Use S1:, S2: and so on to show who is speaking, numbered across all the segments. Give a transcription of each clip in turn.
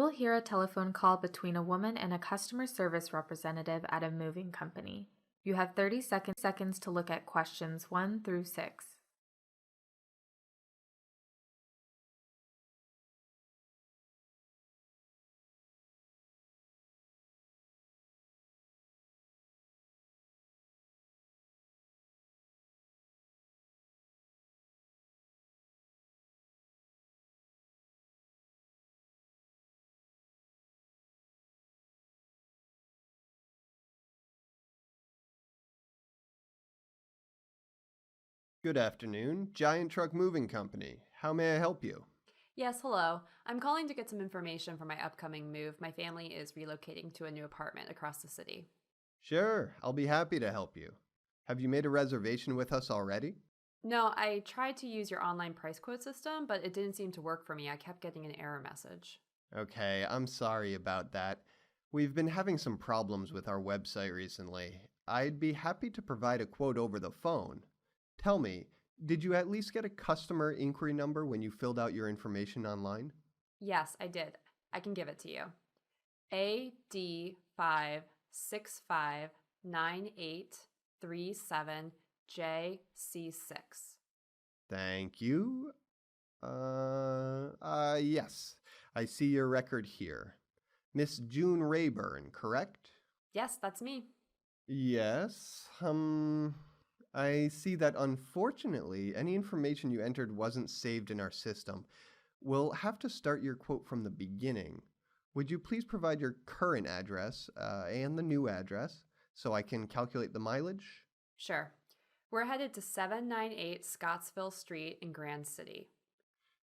S1: will hear a telephone call between a woman and a customer service representative at a moving company. You have 30 seconds to look at questions 1 through 6.
S2: Good afternoon, Giant Truck Moving Company. How may I help you?
S3: Yes, hello. I'm calling to get some information for my upcoming move. My family is relocating to a new apartment across the city.
S2: Sure, I'll be happy to help you. Have you made a reservation with us already?
S3: No, I tried to use your online price quote system, but it didn't seem to work for me. I kept getting an error message.
S2: Okay, I'm sorry about that. We've been having some problems with our website recently. I'd be happy to provide a quote over the phone. Tell me, did you at least get a customer inquiry number when you filled out your information online?
S3: Yes, I did. I can give it to you. AD5659837JC6.
S2: Thank you. Yes, I see your record here. Miss June Rayburn, correct?
S3: Yes, that's me.
S2: Yes. I see that unfortunately, any information you entered wasn't saved in our system. We'll have to start your quote from the beginning. Would you please provide your current address and the new address so I can calculate the mileage?
S3: Sure. We're headed to 798 Scottsville Street in Grand City.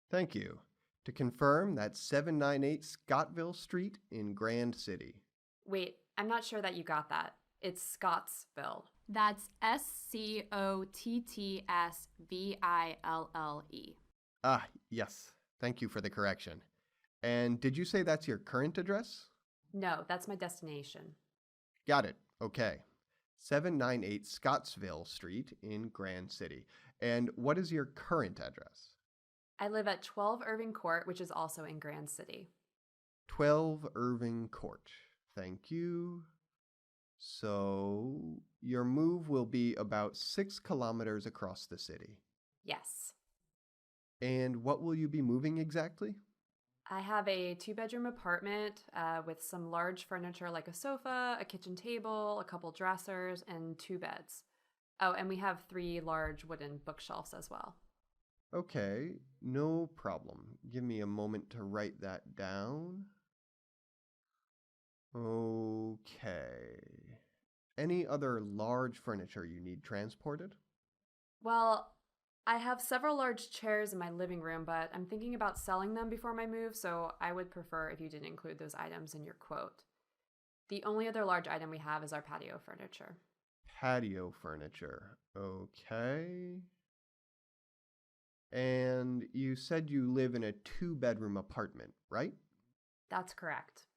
S2: Thank you. To confirm, that's 798 Scottville Street in Grand City.
S3: Wait, I'm not sure that you got that. It's Scottsville.
S1: That's Scottsville.
S2: Ah, yes. Thank you for the correction. And did you say that's your current address?
S3: No, that's my destination.
S2: Got it. Okay. 798 Scottsville Street in Grand City. And what is your current address?
S3: I live at 12 Irving Court, which is also in Grand City.
S2: 12 Irving Court. Thank you. So, your move will be about 6 kilometers across the city.
S3: Yes.
S2: And what will you be moving exactly?
S3: I have a 2-bedroom apartment with some large furniture like a sofa, a kitchen table, a couple dressers, and 2 beds. Oh, and we have 3 large wooden bookshelves as well.
S2: Okay, no problem. Give me a moment to write that down. Okay. Any other large furniture you need transported?
S3: Well, I have several large chairs in my living room, but I'm thinking about selling them before my move, so I would prefer if you didn't include those items in your quote. The only other large item we have is our patio furniture.
S2: Patio furniture. Okay. And you said you live in a 2-bedroom apartment, right?
S3: That's correct.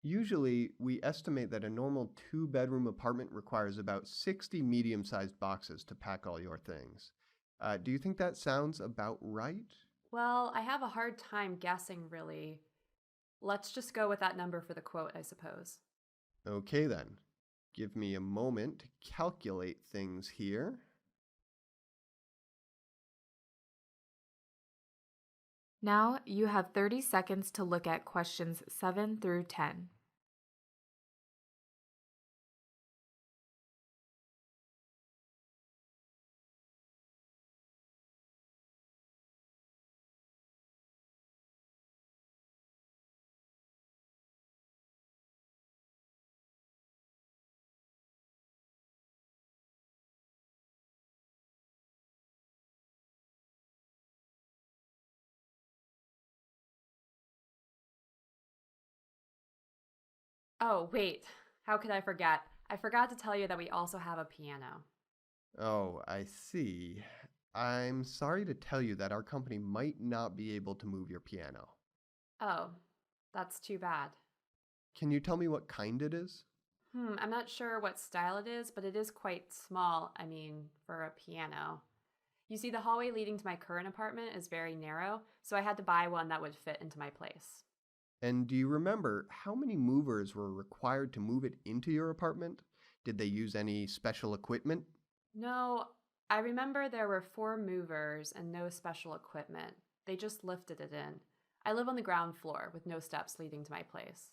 S2: Usually, we estimate that a normal 2-bedroom apartment requires about 60 medium-sized boxes to pack all your things. Do you think that sounds about right?
S3: Well, I have a hard time guessing, really. Let's just go with that number for the quote, I suppose.
S2: Okay then. Give me a moment to calculate things here.
S1: Now you have 30 seconds to look at questions 7 through 10.
S3: Oh, wait. How could I forget? I forgot to tell you that we also have a piano.
S2: Oh, I see. I'm sorry to tell you that our company might not be able to move your piano.
S3: Oh, that's too bad.
S2: Can you tell me what kind it is?
S3: I'm not sure what style it is, but it is quite small, for a piano. You see, the hallway leading to my current apartment is very narrow, so I had to buy one that would fit into my place.
S2: And do you remember how many movers were required to move it into your apartment? Did they use any special equipment?
S3: No, I remember there were 4 movers and no special equipment. They just lifted it in. I live on the ground floor with no steps leading to my place.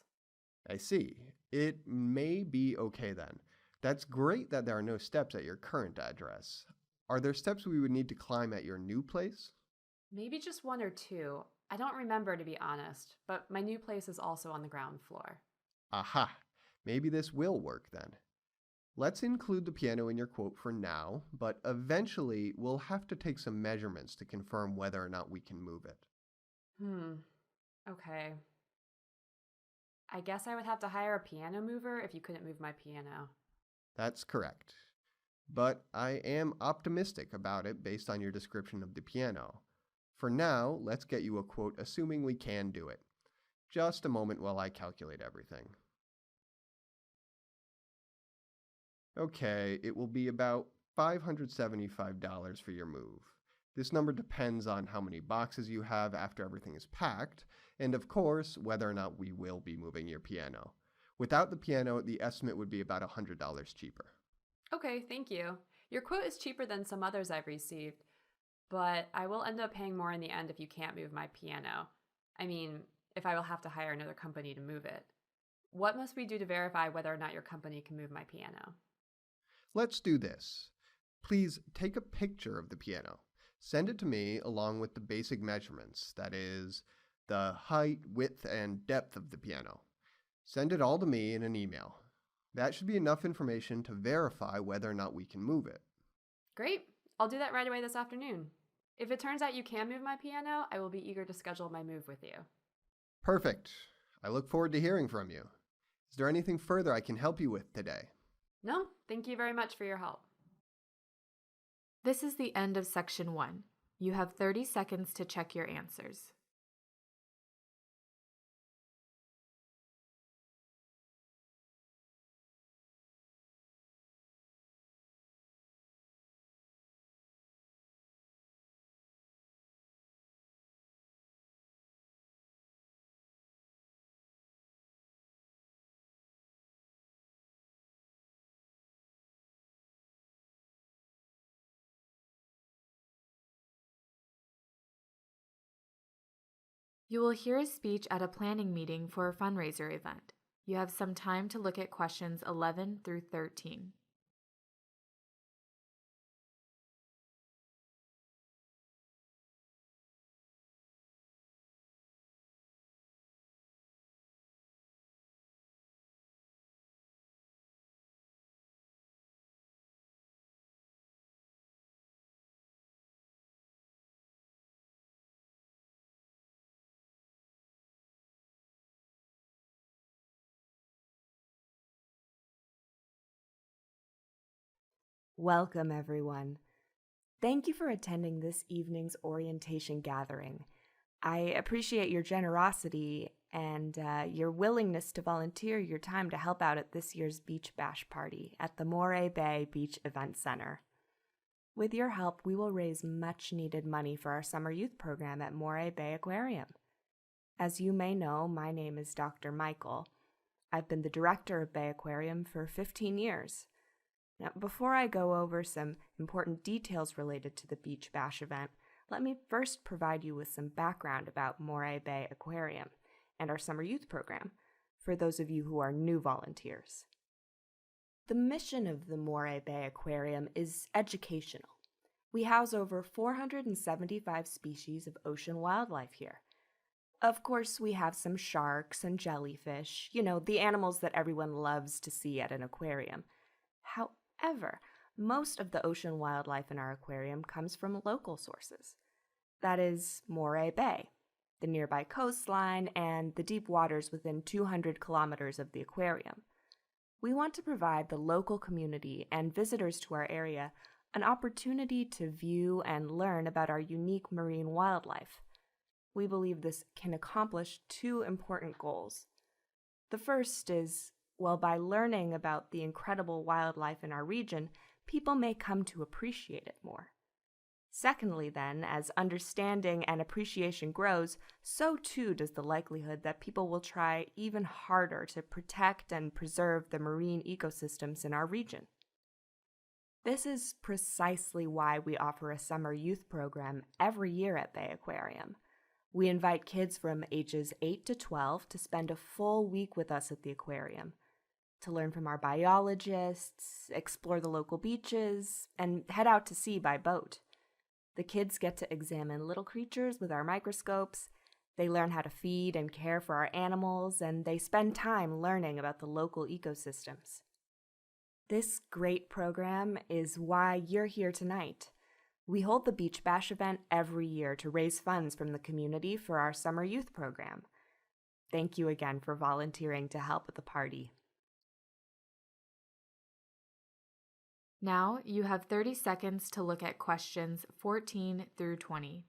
S2: I see. It may be okay then. That's great that there are no steps at your current address. Are there steps we would need to climb at your new place?
S3: Maybe just 1 or 2. I don't remember, to be honest, but my new place is also on the ground floor.
S2: Aha! Maybe this will work then. Let's include the piano in your quote for now, but eventually we'll have to take some measurements to confirm whether or not we can move it.
S3: Okay. I guess I would have to hire a piano mover if you couldn't move my piano.
S2: That's correct. But I am optimistic about it based on your description of the piano. For now, let's get you a quote assuming we can do it. Just a moment while I calculate everything. Okay, it will be about $575 for your move. This number depends on how many boxes you have after everything is packed, and of course, whether or not we will be moving your piano. Without the piano, the estimate would be about $100 cheaper.
S3: Okay, thank you. Your quote is cheaper than some others I've received, but I will end up paying more in the end if you can't move my piano. I mean, if I will have to hire another company to move it. What must we do to verify whether or not your company can move my piano?
S2: Let's do this. Please take a picture of the piano. Send it to me along with the basic measurements, that is, the height, width, and depth of the piano. Send it all to me in an email. That should be enough information to verify whether or not we can move it.
S3: Great. I'll do that right away this afternoon. If it turns out you can move my piano, I will be eager to schedule my move with you.
S2: Perfect. I look forward to hearing from you. Is there anything further I can help you with today?
S3: No, thank you very much for your help.
S1: This is the end of section 1. You have 30 seconds to check your answers. You will hear a speech at a planning meeting for a fundraiser event. You have some time to look at questions 11 through 13.
S4: Welcome, everyone. Thank you for attending this evening's orientation gathering. I appreciate your generosity and your willingness to volunteer your time to help out at this year's Beach Bash Party at the Moray Bay Beach Event Center. With your help, we will raise much-needed money for our summer youth program at Moray Bay Aquarium. As you may know, my name is Dr. Michael. I've been the director of Bay Aquarium for 15 years. Now, before I go over some important details related to the Beach Bash event, let me first provide you with some background about Moray Bay Aquarium and our summer youth program, for those of you who are new volunteers. The mission of the Moray Bay Aquarium is educational. We house over 475 species of ocean wildlife here. Of course, we have some sharks and jellyfish, the animals that everyone loves to see at an aquarium. However, most of the ocean wildlife in our aquarium comes from local sources. That is Moray Bay, the nearby coastline, and the deep waters within 200 kilometers of the aquarium. We want to provide the local community and visitors to our area an opportunity to view and learn about our unique marine wildlife. We believe this can accomplish 2 important goals. The first is, by learning about the incredible wildlife in our region, people may come to appreciate it more. Secondly, then, as understanding and appreciation grows, so too does the likelihood that people will try even harder to protect and preserve the marine ecosystems in our region. This is precisely why we offer a summer youth program every year at Bay Aquarium. We invite kids from ages 8 to 12 to spend a full week with us at the aquarium, to learn from our biologists, explore the local beaches, and head out to sea by boat. The kids get to examine little creatures with our microscopes, they learn how to feed and care for our animals, and they spend time learning about the local ecosystems. This great program is why you're here tonight. We hold the Beach Bash event every year to raise funds from the community for our summer youth program. Thank you again for volunteering to help at the party.
S1: Now you have 30 seconds to look at questions 14 through 20.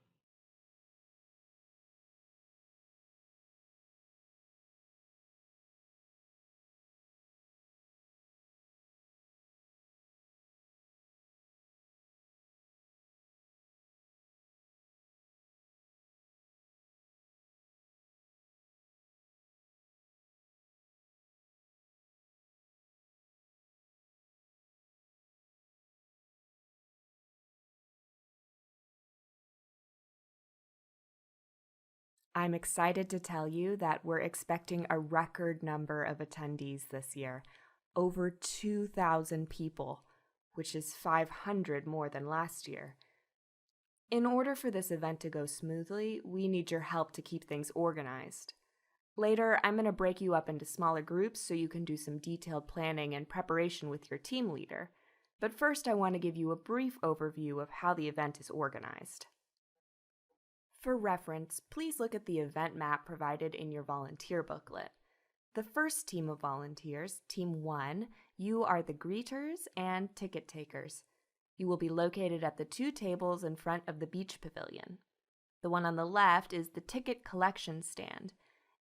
S4: I'm excited to tell you that we're expecting a record number of attendees this year, over 2,000 people, which is 500 more than last year. In order for this event to go smoothly, we need your help to keep things organized. Later, I'm going to break you up into smaller groups so you can do some detailed planning and preparation with your team leader. But first, I want to give you a brief overview of how the event is organized. For reference, please look at the event map provided in your volunteer booklet. The first team of volunteers, Team 1, you are the greeters and ticket takers. You will be located at the 2 tables in front of the beach pavilion. The one on the left is the ticket collection stand.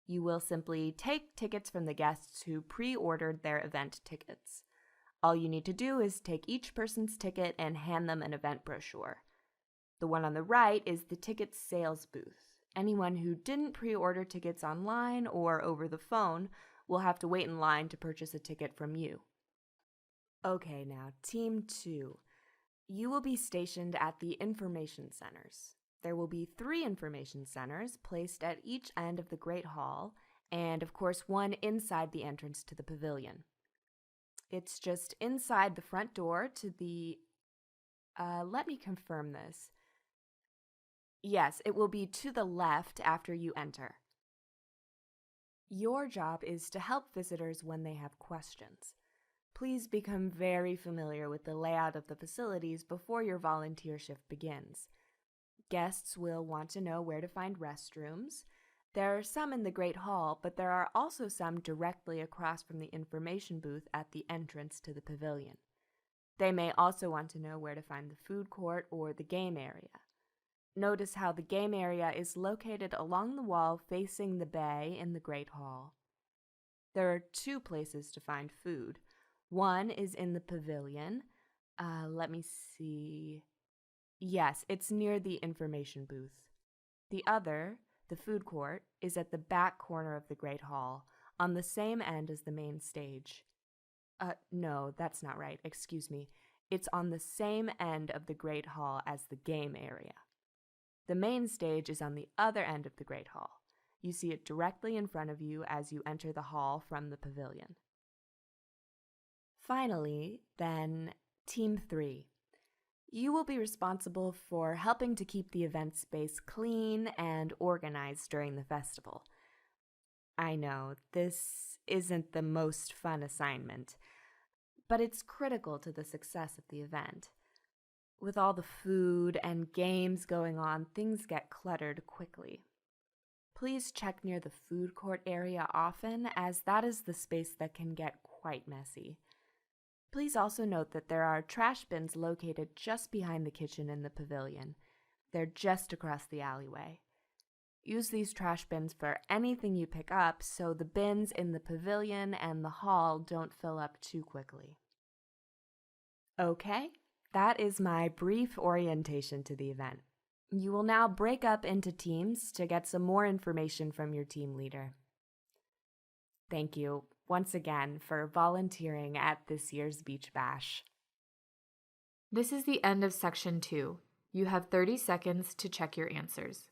S4: You will simply take tickets from the guests who pre-ordered their event tickets. All you need to do is take each person's ticket and hand them an event brochure. The one on the right is the ticket sales booth. Anyone who didn't pre-order tickets online or over the phone will have to wait in line to purchase a ticket from you. Okay, now, Team 2. You will be stationed at the information centers. There will be 3 information centers placed at each end of the Great Hall, and of course one inside the entrance to the pavilion. It's just inside the front door to the... let me confirm this. Yes, it will be to the left after you enter. Your job is to help visitors when they have questions. Please become very familiar with the layout of the facilities before your volunteer shift begins. Guests will want to know where to find restrooms. There are some in the Great Hall, but there are also some directly across from the information booth at the entrance to the pavilion. They may also want to know where to find the food court or the game area. Notice how the game area is located along the wall facing the bay in the Great Hall. There are 2 places to find food. One is in the pavilion. Let me see. Yes, it's near the information booth. The other, the food court, is at the back corner of the Great Hall, on the same end as the main stage. No, that's not right. Excuse me. It's on the same end of the Great Hall as the game area. The main stage is on the other end of the Great Hall. You see it directly in front of you as you enter the hall from the pavilion. Finally, then, Team 3. You will be responsible for helping to keep the event space clean and organized during the festival. I know, this isn't the most fun assignment, but it's critical to the success of the event. With all the food and games going on, things get cluttered quickly. Please check near the food court area often, as that is the space that can get quite messy. Please also note that there are trash bins located just behind the kitchen in the pavilion. They're just across the alleyway. Use these trash bins for anything you pick up so the bins in the pavilion and the hall don't fill up too quickly. Okay, That is my brief orientation to the event. You will now break up into teams to get some more information from your team leader. Thank you once again for volunteering at this year's Beach Bash.
S1: This is the end of Section 2. You have 30 seconds to check your answers.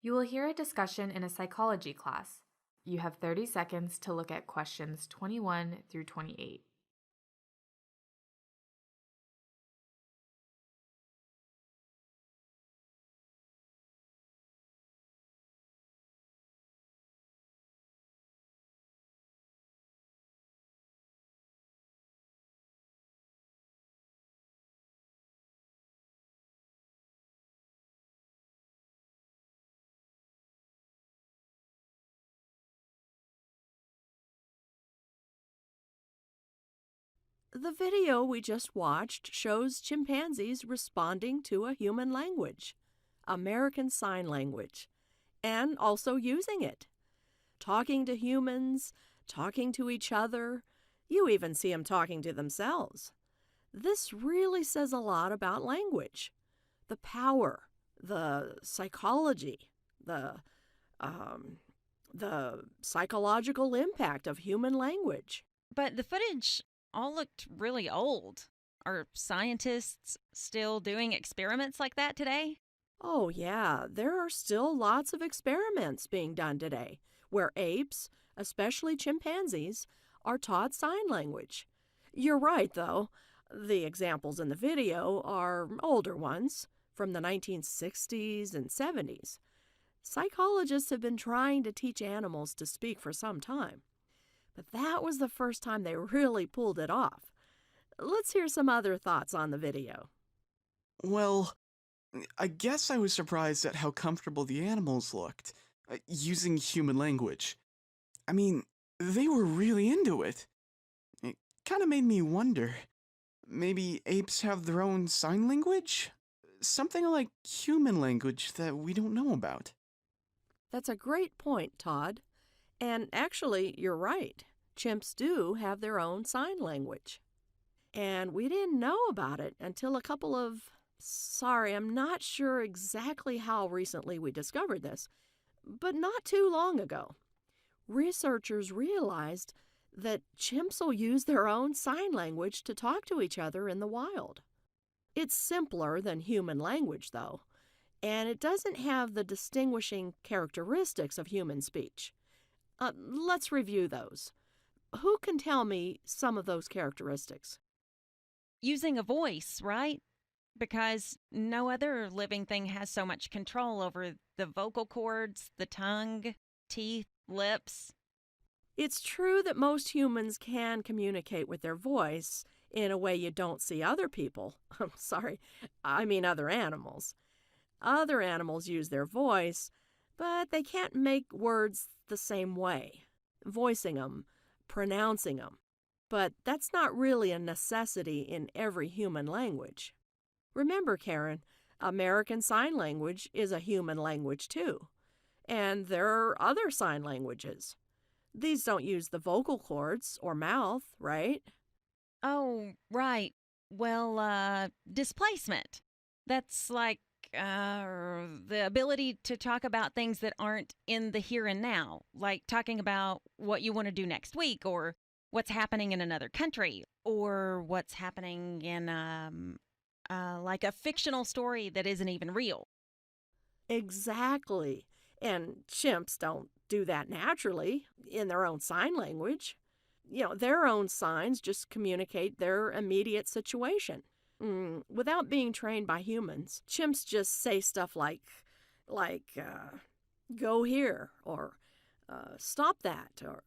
S1: You will hear a discussion in a psychology class. You have 30 seconds to look at questions 21 through 28.
S5: The video we just watched shows chimpanzees responding to a human language, American Sign Language, and also using it. Talking to humans, talking to each other. You even see them talking to themselves. This really says a lot about language. The power, the psychology, the psychological impact of human language.
S6: But the footage all looked really old. Are scientists still doing experiments like that today?
S5: Oh, yeah, there are still lots of experiments being done today where apes, especially chimpanzees, are taught sign language. You're right, though. The examples in the video are older ones from the 1960s and 70s. Psychologists have been trying to teach animals to speak for some time, but that was the first time they really pulled it off. Let's hear some other thoughts on the video.
S7: Well, I guess I was surprised at how comfortable the animals looked, using human language. I mean, they were really into it. It kind of made me wonder, maybe apes have their own sign language? Something like human language that we don't know about.
S5: That's a great point, Todd. And actually, you're right. Chimps do have their own sign language. And we didn't know about it until I'm not sure exactly how recently we discovered this, but not too long ago. Researchers realized that chimps will use their own sign language to talk to each other in the wild. It's simpler than human language, though, and it doesn't have the distinguishing characteristics of human speech. Let's review those. Who can tell me some of those characteristics?
S6: Using a voice, right? Because no other living thing has so much control over the vocal cords, the tongue, teeth, lips.
S5: It's true that most humans can communicate with their voice in a way you don't see other people. Other animals. Other animals use their voice, but they can't make words the same way, voicing them, pronouncing them. But that's not really a necessity in every human language. Remember, Karen, American Sign Language is a human language too. And there are other sign languages. These don't use the vocal cords or mouth, right?
S6: Oh, right. Well, displacement. That's like the ability to talk about things that aren't in the here and now, like talking about what you want to do next week, or what's happening in another country, or what's happening in like a fictional story that isn't even real.
S5: Exactly. And chimps don't do that naturally in their own sign language. Their own signs just communicate their immediate situation. Without being trained by humans, chimps just say stuff like go here, or stop that, or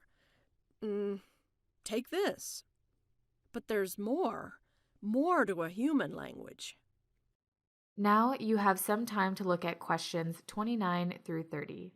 S5: take this. But there's more. more to a human language.
S1: Now you have some time to look at questions 29 through 30.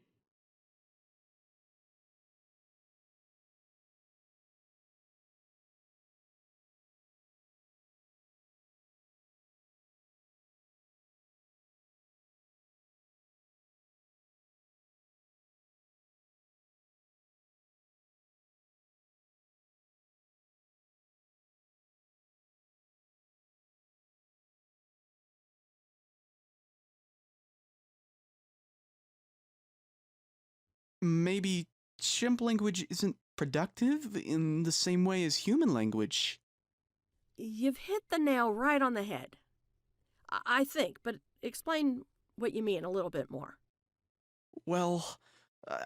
S7: Maybe chimp language isn't productive in the same way as human language.
S5: You've hit the nail right on the head. I think, but explain what you mean a little bit more.
S7: Well,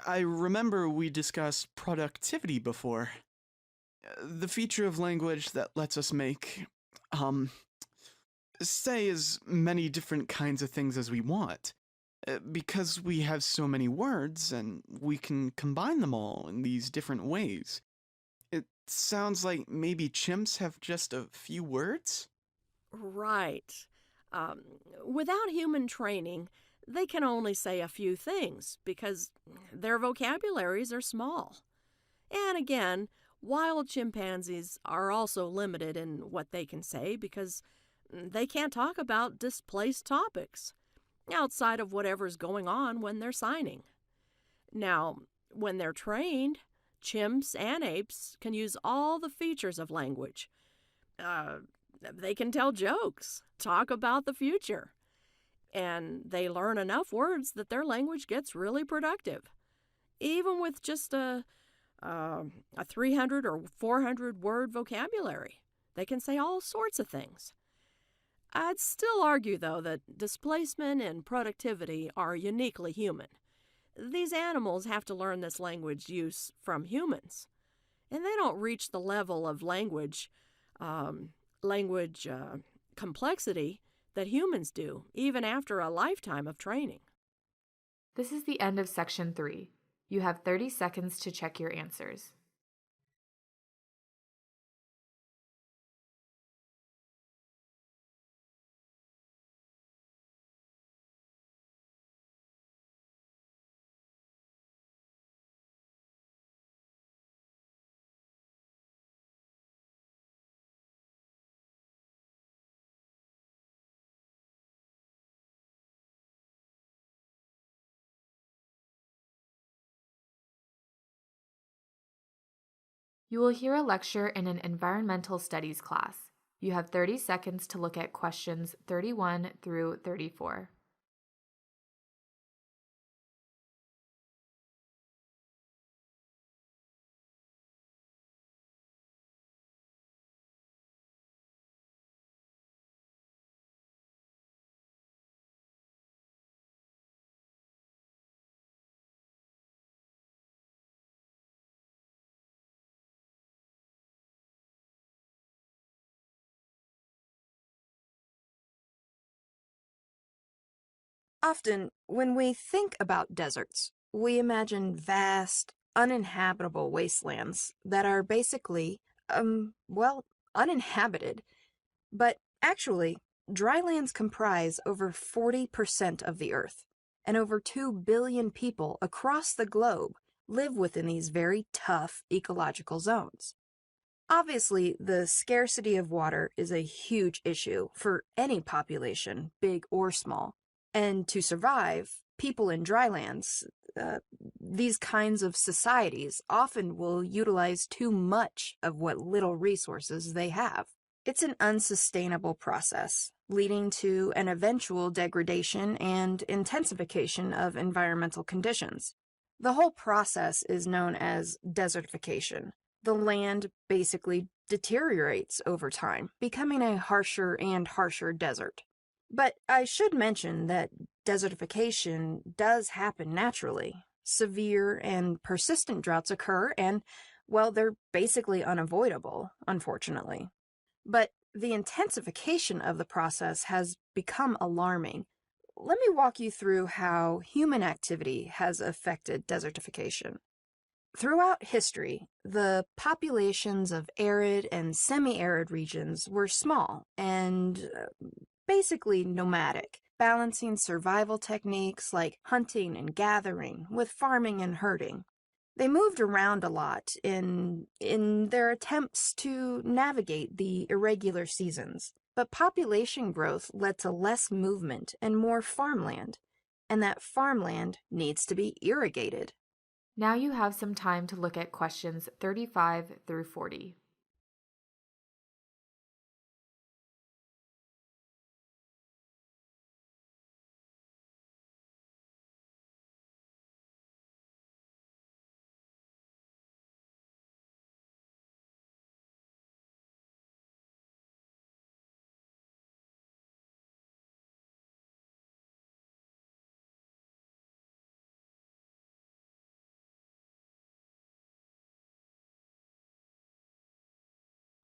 S7: I remember we discussed productivity before. The feature of language that lets us make, say as many different kinds of things as we want. Because we have so many words and we can combine them all in these different ways. It sounds like maybe chimps have just a few words?
S5: Right. Um, Without human training, they can only say a few things because their vocabularies are small. And again, wild chimpanzees are also limited in what they can say because they can't talk about displaced topics outside of whatever's going on when they're signing. Now, when they're trained, chimps and apes can use all the features of language. Uh, they can tell jokes, talk about the future, and they learn enough words that their language gets really productive. Even with just a 300 or 400 word vocabulary, they can say all sorts of things. I'd still argue, though, that displacement and productivity are uniquely human. These animals have to learn this language use from humans, and they don't reach the level of language complexity that humans do, even after a lifetime of training.
S1: This is the end of section 3. You have 30 seconds to check your answers. You will hear a lecture in an environmental studies class. You have 30 seconds to look at questions 31 through 34.
S8: Often, when we think about deserts, we imagine vast, uninhabitable wastelands that are basically, uninhabited. But actually, drylands comprise over 40% of the Earth, and over 2 billion people across the globe live within these very tough ecological zones. Obviously, the scarcity of water is a huge issue for any population, big or small. And to survive, people in drylands, these kinds of societies often will utilize too much of what little resources they have. It's an unsustainable process, leading to an eventual degradation and intensification of environmental conditions. The whole process is known as desertification. The land basically deteriorates over time, becoming a harsher and harsher desert. But I should mention that desertification does happen naturally. Severe and persistent droughts occur, and, well, they're basically unavoidable, unfortunately. But the intensification of the process has become alarming. Let me walk you through how human activity has affected desertification. Throughout history, the populations of arid and semi-arid regions were small and basically nomadic, balancing survival techniques like hunting and gathering with farming and herding. They moved around a lot in their attempts to navigate the irregular seasons. But population growth led to less movement and more farmland, and that farmland needs to be irrigated.
S1: Now you have some time to look at questions 35 through 40.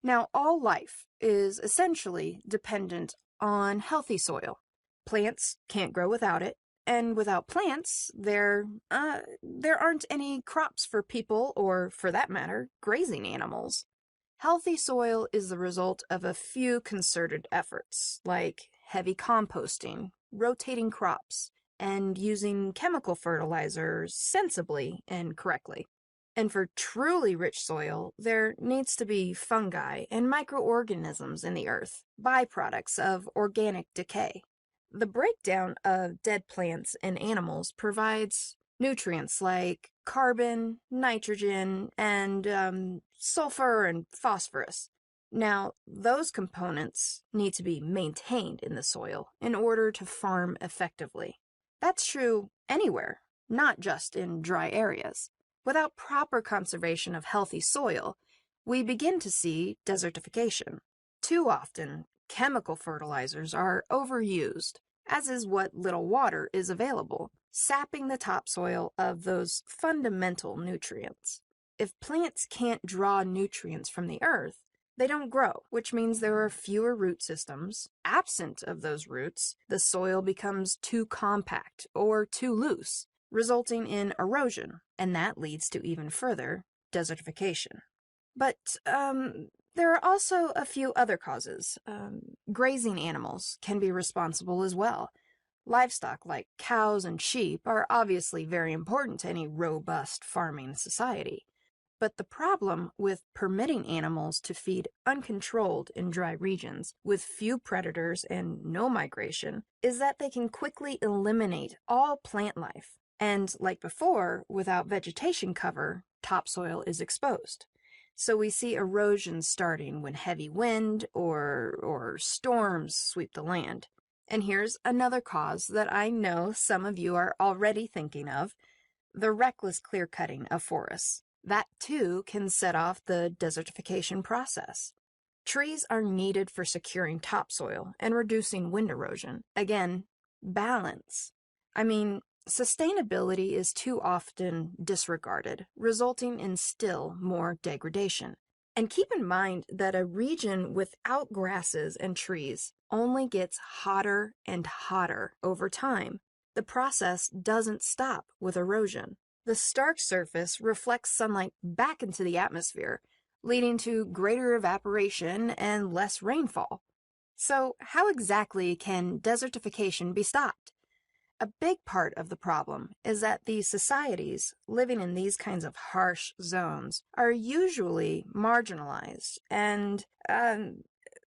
S8: Now, all life is essentially dependent on healthy soil. Plants can't grow without it, and without plants, there aren't any crops for people or, for that matter, grazing animals. Healthy soil is the result of a few concerted efforts, like heavy composting, rotating crops, and using chemical fertilizers sensibly and correctly. And for truly rich soil, there needs to be fungi and microorganisms in the earth, byproducts of organic decay. The breakdown of dead plants and animals provides nutrients like carbon, nitrogen, and sulfur and phosphorus. Now, those components need to be maintained in the soil in order to farm effectively. That's true anywhere, not just in dry areas. Without proper conservation of healthy soil, we begin to see desertification. Too often, chemical fertilizers are overused, as is what little water is available, sapping the topsoil of those fundamental nutrients. If plants can't draw nutrients from the earth, they don't grow, which means there are fewer root systems. Absent of those roots, the soil becomes too compact or too loose, resulting in erosion, and that leads to even further desertification. But there are also a few other causes. Grazing animals can be responsible as well. Livestock like cows and sheep are obviously very important to any robust farming society. But the problem with permitting animals to feed uncontrolled in dry regions with few predators and no migration is that they can quickly eliminate all plant life. And like before, without vegetation cover, topsoil is exposed. So we see erosion starting when heavy wind or storms sweep the land. And here's another cause that I know some of you are already thinking of: the reckless clear-cutting of forests. That too can set off the desertification process. Trees are needed for securing topsoil and reducing wind erosion. Again, balance. Sustainability is too often disregarded, resulting in still more degradation. And keep in mind that a region without grasses and trees only gets hotter and hotter over time. The process doesn't stop with erosion. The stark surface reflects sunlight back into the atmosphere, leading to greater evaporation and less rainfall. So, how exactly can desertification be stopped? A big part of the problem is that these societies living in these kinds of harsh zones are usually marginalized and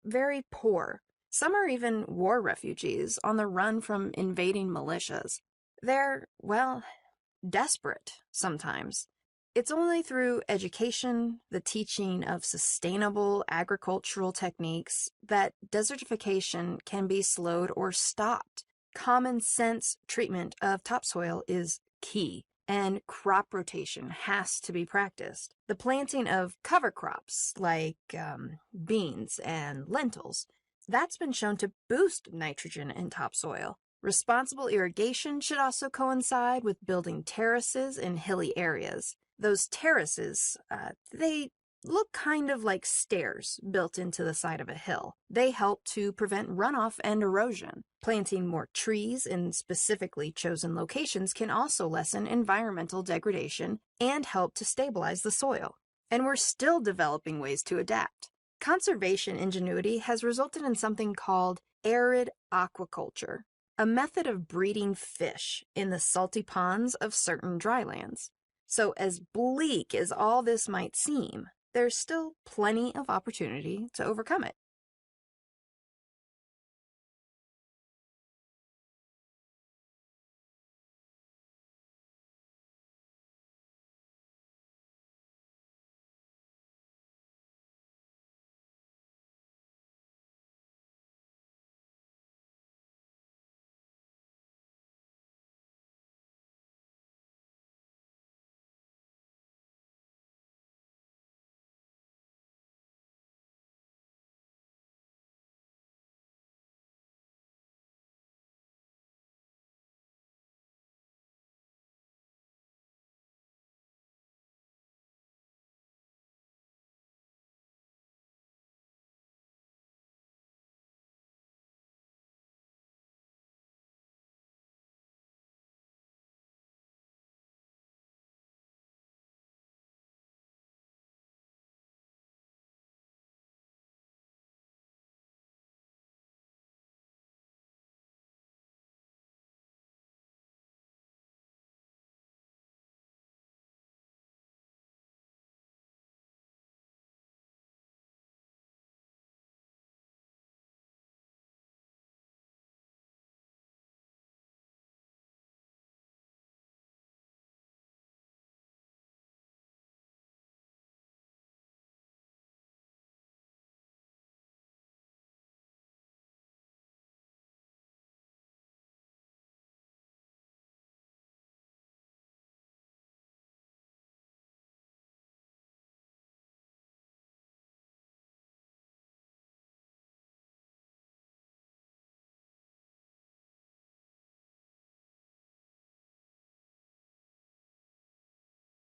S8: very poor. Some are even war refugees on the run from invading militias. They're, well, desperate sometimes. It's only through education, the teaching of sustainable agricultural techniques, that desertification can be slowed or stopped. Common sense treatment of topsoil is key, and crop rotation has to be practiced. The planting of cover crops like beans and lentils, that's been shown to boost nitrogen in topsoil. Responsible irrigation should also coincide with building terraces in hilly areas. Those terraces, they look kind of like stairs built into the side of a hill. They help to prevent runoff and erosion. Planting more trees in specifically chosen locations can also lessen environmental degradation and help to stabilize the soil. And we're still developing ways to adapt. Conservation ingenuity has resulted in something called arid aquaculture, a method of breeding fish in the salty ponds of certain drylands. So as bleak as all this might seem, there's still plenty of opportunity to overcome it.